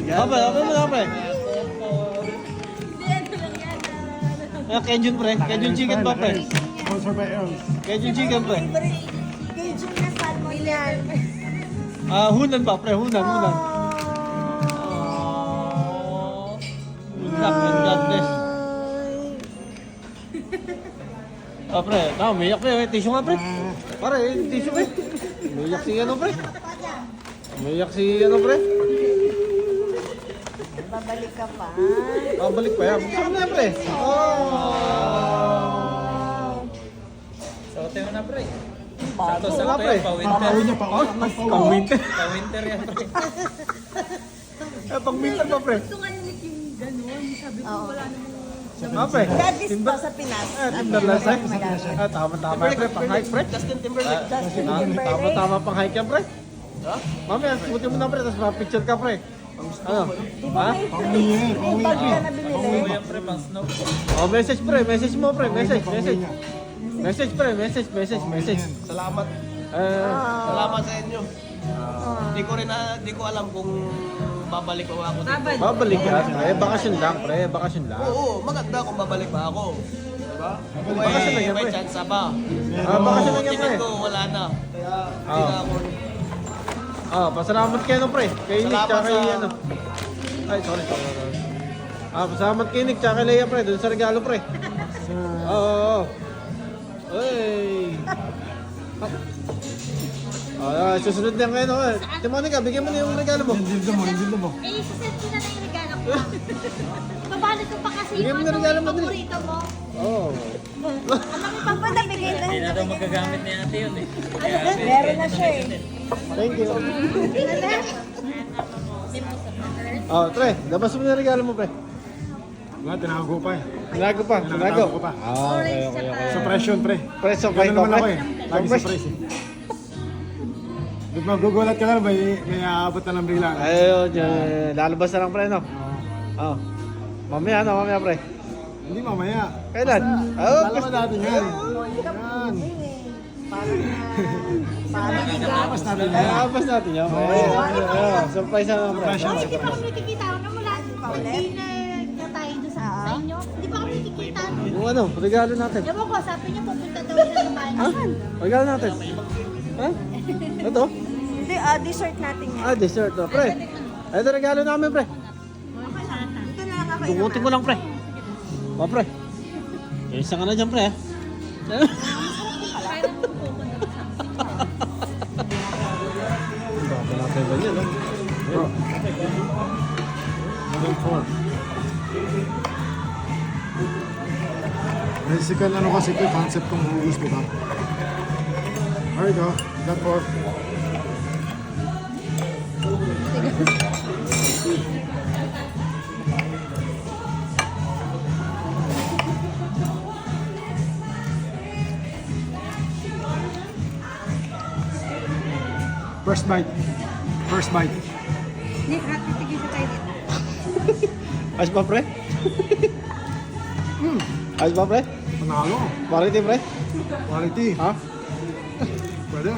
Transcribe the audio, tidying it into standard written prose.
Apa mo na, pre? Cajun, pre. Cajun chicken pa, pre. Sponsor by Earls. Cajun chicken, pre. Cajun na salmon yan. Hunan pa, pre. Hunan. Hunan, and God bless. Pre. Umiyak, pre. Tissue nga, pre. Pare, tissue, pre. Umiyak si ano, pre. Umiyak si ano, pre. Babalik ka pa. Babalik pa yan. Buksan mo na, pre. Sote mo na, pre. Bago. Wala, pre. Papawin niya pa. Pang-winter. Pa-winter yan, pre. Pang-winter pa, pre. Gusto nga nila yung gano'n. Sabi ko, wala namang... Pre. That is ba sa Pinas? Timber lang, pre. Tama-tama, pre. Pang-hike, pre. Justin Timberlake. Tama-tama pang-hike yan, pre. Mamaya, sukutin mo na, pre. Tapos ma-picture ka, pre. Ano? Ha? May bag ka na binili. Yan, pre, pang snow. Message, pre. Message mo, pre. Message. Message, pre. Message. Salamat. Salamat sa inyo. Di ko alam kung babalik pa ako dito. Babalik ka. Bakasyon lang, pre. Bakasyon lang. Oo, maganda kung babalik pa ako. Diba? Kung Bakasyon lang yan, may pre. chance pa. Bakasyon lang yan, pre. Tingin ko wala na. Kaya hindi na ako. Pasalamat kayo, no, pre. Kay Nick, Salamat tsaka kay sa- ano. Ay, sorry. Pasalamat kay Nick, tsaka kay Leia, pre. Doon sa regalo, pre. Oo. Hey. Susunod lang kayo, no? Timonica, bigyan mo na yung regalo mo. Dildo mo. Eh, sasend ko na na yung regalo ko. Babalot ko pa kasi Bigyan mo yung na regalo mo, paborito mo. Oo. Pag ba nabigay na? Hindi na daw magagamit ni ate yun, eh. Meron na siya eh. Thank you. Tre, labas mo na yung regalo mo, pre. Wala, tinago pa eh. Tinago pa. Tinago ko pa. Okay. Suppression, pre. Pre, surprise Ganun pa, naman pre. ako eh. Lagi surprise eh. Ba't magugulat ka lang, may aabot na ng bigla. Ayun, lalabas na lang, pre, no? Oo. Mamaya, pre. Hindi mamaya. Kailan? Lalaman natin yan. Yan. Lalabas natin yan. Lalabas natin yan, pre. Surprise na lang, pre. Hindi pa kami nakikita. Wala. Hindi na tayo doon sa inyo. Hindi pa kami nakikita. Yung ano, regalo natin. Ewan ko, sabi niyo pupunta daw sila ng bahay. Regalo natin. Ha? Ito? Hindi, dessert natin yan. Dessert, no, pre. Ito regalo namin, pre. Ito na lang ako. Tumutin ko lang, pre. Pre. Isa ka na dyan, pre. Baka natin ganyan, no? Level 4. Basical ano kasi ito, concept kong hugus ko ba? There you go. That 4. First bite. Hindi, happy tigil sa tayo dito. Ayos ba, pre? Ayos ba, pre? Panalo. Quality, pre? Quality. Ha? Pwede.